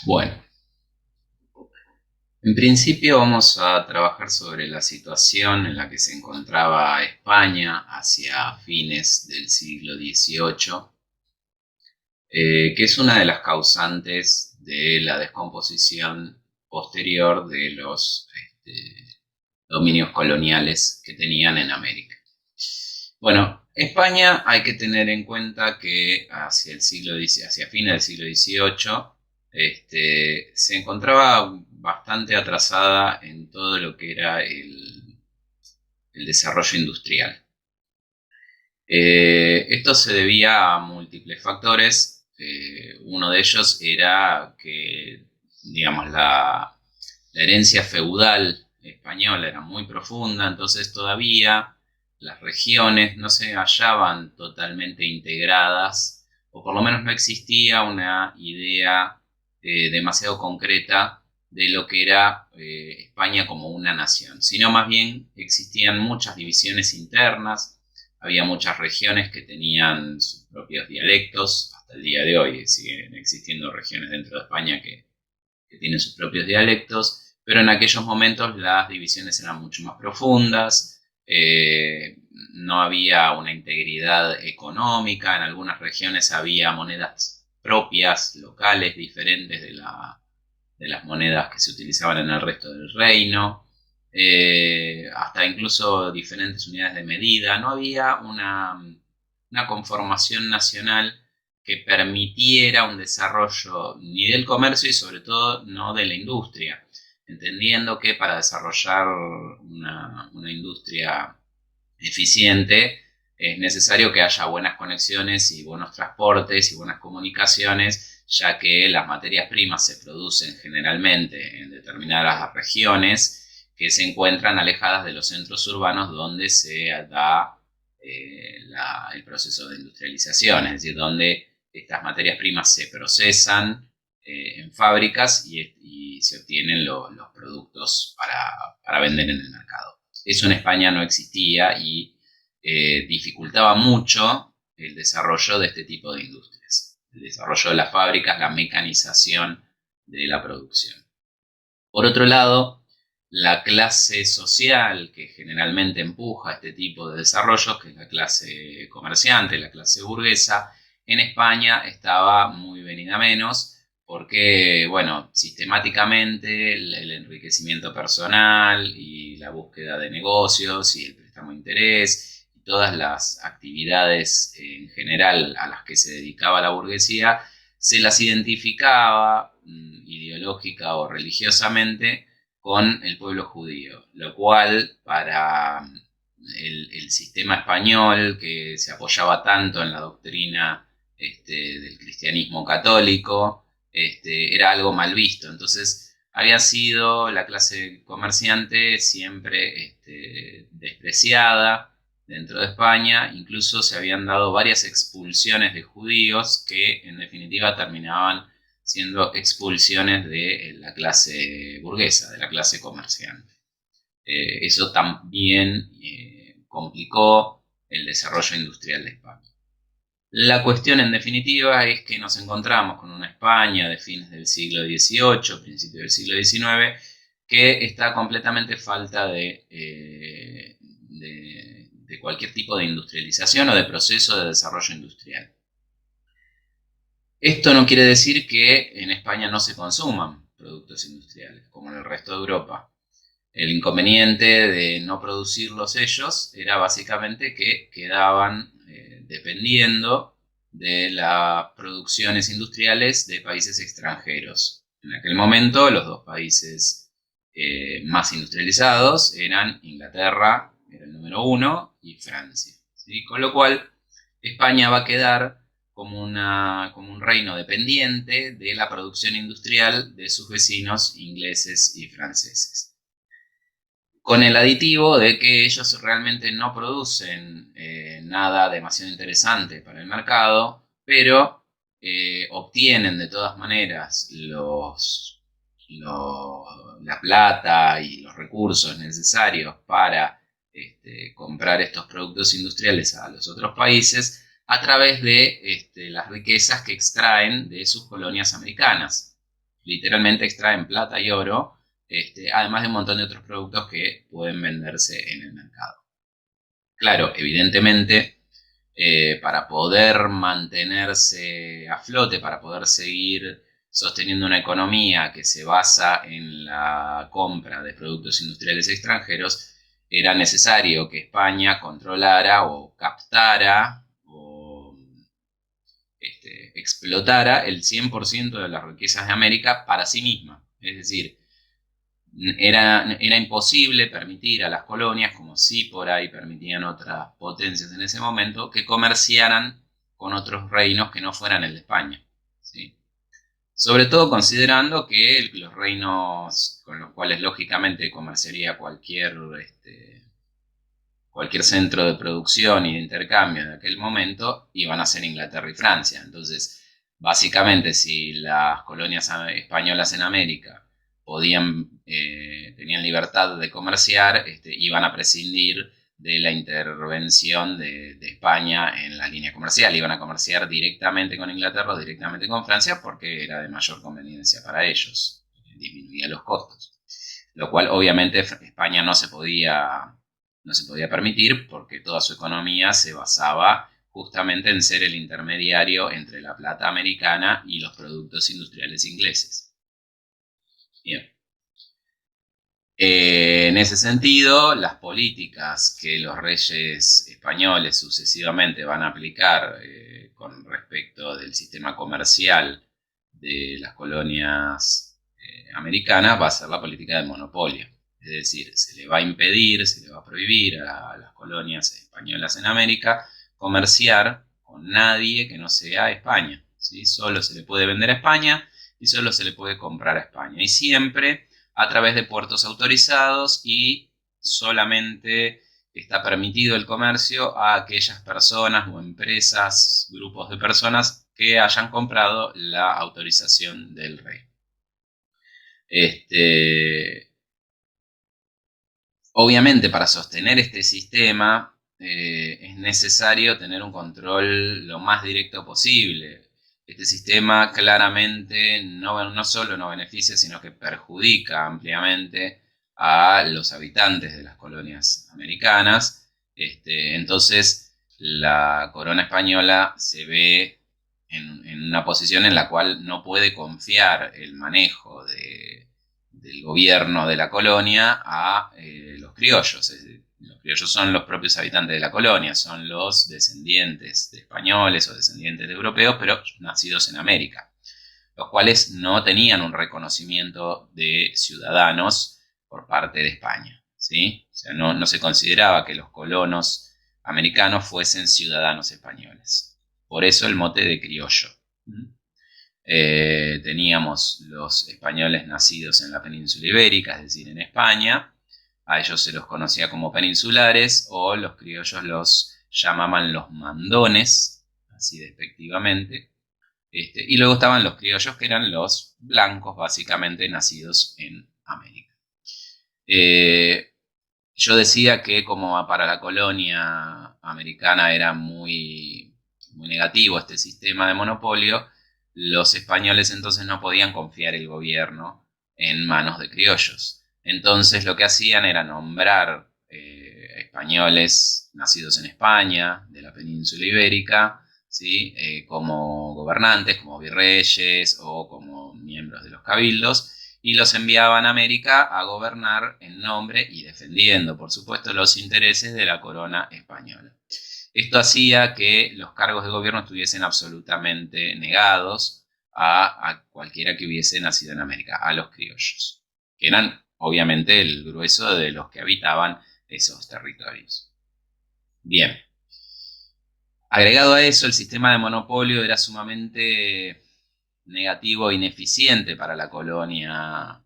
Bueno, en principio vamos a trabajar sobre la situación en la que se encontraba España hacia fines del siglo XVIII, que es una de las causantes de la descomposición posterior de los dominios coloniales que tenían en América. Bueno, España hay que tener en cuenta que hacia fines del siglo XVIII, se encontraba bastante atrasada en todo lo que era el desarrollo industrial. Esto se debía a múltiples factores. Uno de ellos era que, digamos, la herencia feudal española era muy profunda, entonces todavía las regiones no se hallaban totalmente integradas, o por lo menos no existía una idea demasiado concreta de lo que era España como una nación, sino más bien existían muchas divisiones internas, había muchas regiones que tenían sus propios dialectos, hasta el día de hoy siguen existiendo regiones dentro de España que tienen sus propios dialectos, pero en aquellos momentos las divisiones eran mucho más profundas, no había una integridad económica, en algunas regiones había monedas propias, locales, diferentes de las monedas que se utilizaban en el resto del reino, hasta incluso diferentes unidades de medida, no había una conformación nacional que permitiera un desarrollo ni del comercio y sobre todo no de la industria, entendiendo que para desarrollar una industria eficiente es necesario que haya buenas conexiones y buenos transportes y buenas comunicaciones, ya que las materias primas se producen generalmente en determinadas regiones que se encuentran alejadas de los centros urbanos donde se da el proceso de industrialización, es decir, donde estas materias primas se procesan en fábricas y se obtienen los productos para vender en el mercado. Eso en España no existía y dificultaba mucho el desarrollo de este tipo de industrias, el desarrollo de las fábricas, la mecanización de la producción. Por otro lado, la clase social que generalmente empuja este tipo de desarrollos, que es la clase comerciante, la clase burguesa, en España estaba muy venida menos porque, bueno, sistemáticamente el enriquecimiento personal y la búsqueda de negocios y el préstamo de interés y todas las actividades en general a las que se dedicaba la burguesía se las identificaba ideológica o religiosamente con el pueblo judío, lo cual para el sistema español que se apoyaba tanto en la doctrina del cristianismo católico, era algo mal visto. Entonces había sido la clase comerciante siempre despreciada dentro de España, incluso se habían dado varias expulsiones de judíos que en definitiva terminaban siendo expulsiones de la clase burguesa, de la clase comerciante. Eso también complicó el desarrollo industrial de España. La cuestión en definitiva es que nos encontramos con una España de fines del siglo XVIII, principios del siglo XIX, que está completamente falta de cualquier tipo de industrialización o de proceso de desarrollo industrial. Esto no quiere decir que en España no se consuman productos industriales, como en el resto de Europa. El inconveniente de no producirlos ellos era básicamente que quedaban dependiendo de las producciones industriales de países extranjeros. En aquel momento los dos países más industrializados eran Inglaterra, era el número uno, y Francia. ¿Sí? Con lo cual España va a quedar como un reino dependiente de la producción industrial de sus vecinos ingleses y franceses, con el aditivo de que ellos realmente no producen nada demasiado interesante para el mercado, pero obtienen de todas maneras la plata y los recursos necesarios para comprar estos productos industriales a los otros países a través de las riquezas que extraen de sus colonias americanas. literalmente extraen plata y oro, además de un montón de otros productos que pueden venderse en el mercado. Claro, evidentemente, para poder mantenerse a flote, para poder seguir sosteniendo una economía que se basa en la compra de productos industriales extranjeros, era necesario que España controlara o captara o explotara el 100% de las riquezas de América para sí misma. Es decir, era imposible permitir a las colonias, como sí por ahí permitían otras potencias en ese momento, que comerciaran con otros reinos que no fueran el de España. ¿Sí? Sobre todo considerando que los reinos con los cuales lógicamente comerciaría cualquier centro de producción y de intercambio de aquel momento iban a ser Inglaterra y Francia. Entonces, básicamente, si las colonias españolas en América tenían libertad de comerciar, iban a prescindir de la intervención de España en la línea comercial. Iban a comerciar directamente con Inglaterra o directamente con Francia porque era de mayor conveniencia para ellos. Disminuía los costos. Lo cual obviamente España no se podía permitir porque toda su economía se basaba justamente en ser el intermediario entre la plata americana y los productos industriales ingleses. Bien. En ese sentido, las políticas que los reyes españoles sucesivamente van a aplicar con respecto del sistema comercial de las colonias americanas va a ser la política de monopolio. Es decir, se le va a impedir, se le va a prohibir a las colonias españolas en América comerciar con nadie que no sea España. ¿Sí? Solo se le puede vender a España y solo se le puede comprar a España. Y siempre a través de puertos autorizados y solamente está permitido el comercio a aquellas personas o empresas, grupos de personas que hayan comprado la autorización del rey. Obviamente, para sostener este sistema es necesario tener un control lo más directo posible. Este sistema claramente no solo no beneficia, sino que perjudica ampliamente a los habitantes de las colonias americanas. Entonces, la corona española se ve en una posición en la cual no puede confiar el manejo del gobierno de la colonia a los criollos. Los criollos son los propios habitantes de la colonia, son los descendientes de españoles o descendientes de europeos, pero nacidos en América, los cuales no tenían un reconocimiento de ciudadanos por parte de España. ¿Sí? O sea, no se consideraba que los colonos americanos fuesen ciudadanos españoles. Por eso el mote de criollo. Teníamos los españoles nacidos en la península ibérica, es decir, en España. A ellos se los conocía como peninsulares, o los criollos los llamaban los mandones, así despectivamente. Y luego estaban los criollos, que eran los blancos, básicamente nacidos en América. Yo decía que como para la colonia americana era muy negativo este sistema de monopolio, los españoles entonces no podían confiar el gobierno en manos de criollos. Entonces lo que hacían era nombrar españoles nacidos en España, de la península ibérica, ¿sí? Como gobernantes, como virreyes o como miembros de los cabildos, y los enviaban a América a gobernar en nombre y defendiendo, por supuesto, los intereses de la corona española. Esto hacía que los cargos de gobierno estuviesen absolutamente negados a cualquiera que hubiese nacido en América, a los criollos, que eran obviamente el grueso de los que habitaban esos territorios. Bien. Agregado a eso, el sistema de monopolio era sumamente negativo e ineficiente para las colonias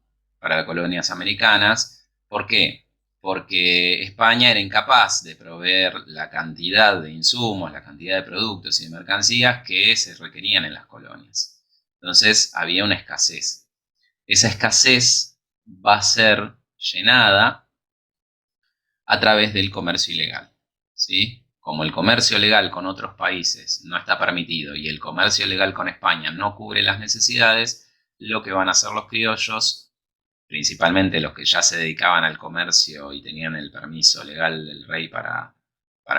americanas. ¿Por qué? Porque España era incapaz de proveer la cantidad de insumos, la cantidad de productos y de mercancías que se requerían en las colonias. Entonces había una escasez. Esa escasez va a ser llenada a través del comercio ilegal, ¿sí? Como el comercio legal con otros países no está permitido y el comercio legal con España no cubre las necesidades, lo que van a hacer los criollos, principalmente los que ya se dedicaban al comercio y tenían el permiso legal del rey para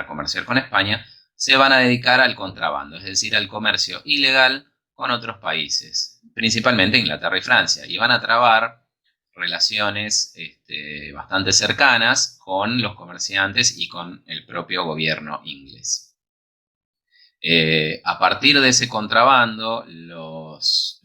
comerciar con España, se van a dedicar al contrabando, es decir, al comercio ilegal con otros países, principalmente Inglaterra y Francia, y van a trabar relaciones bastante cercanas con los comerciantes y con el propio gobierno inglés. A partir de ese contrabando, los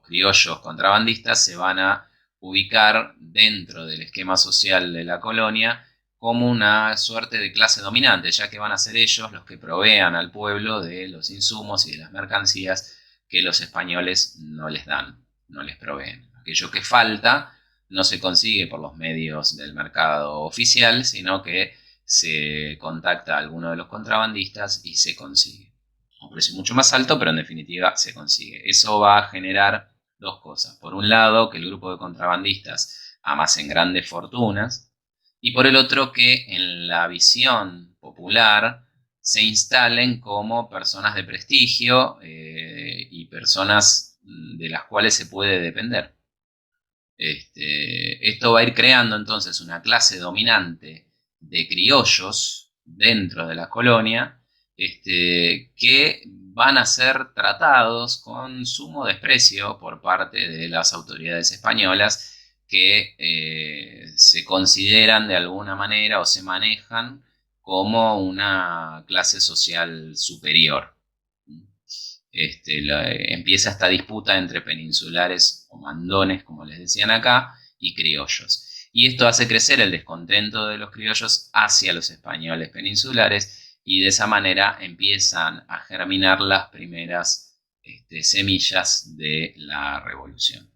criollos contrabandistas se van a ubicar dentro del esquema social de la colonia como una suerte de clase dominante, ya que van a ser ellos los que provean al pueblo de los insumos y de las mercancías que los españoles no les dan, no les proveen. Aquello que falta no se consigue por los medios del mercado oficial, sino que se contacta a alguno de los contrabandistas y se consigue. A un precio mucho más alto, pero en definitiva se consigue. Eso va a generar dos cosas. Por un lado, que el grupo de contrabandistas amasen grandes fortunas, y por el otro, que en la visión popular se instalen como personas de prestigio y personas de las cuales se puede depender. Esto va a ir creando entonces una clase dominante de criollos dentro de la colonia, que van a ser tratados con sumo desprecio por parte de las autoridades españolas, que se consideran de alguna manera o se manejan como una clase social superior. Empieza esta disputa entre peninsulares o mandones, como les decían acá, y criollos. Y esto hace crecer el descontento de los criollos hacia los españoles peninsulares, y de esa manera empiezan a germinar las primeras semillas de la revolución.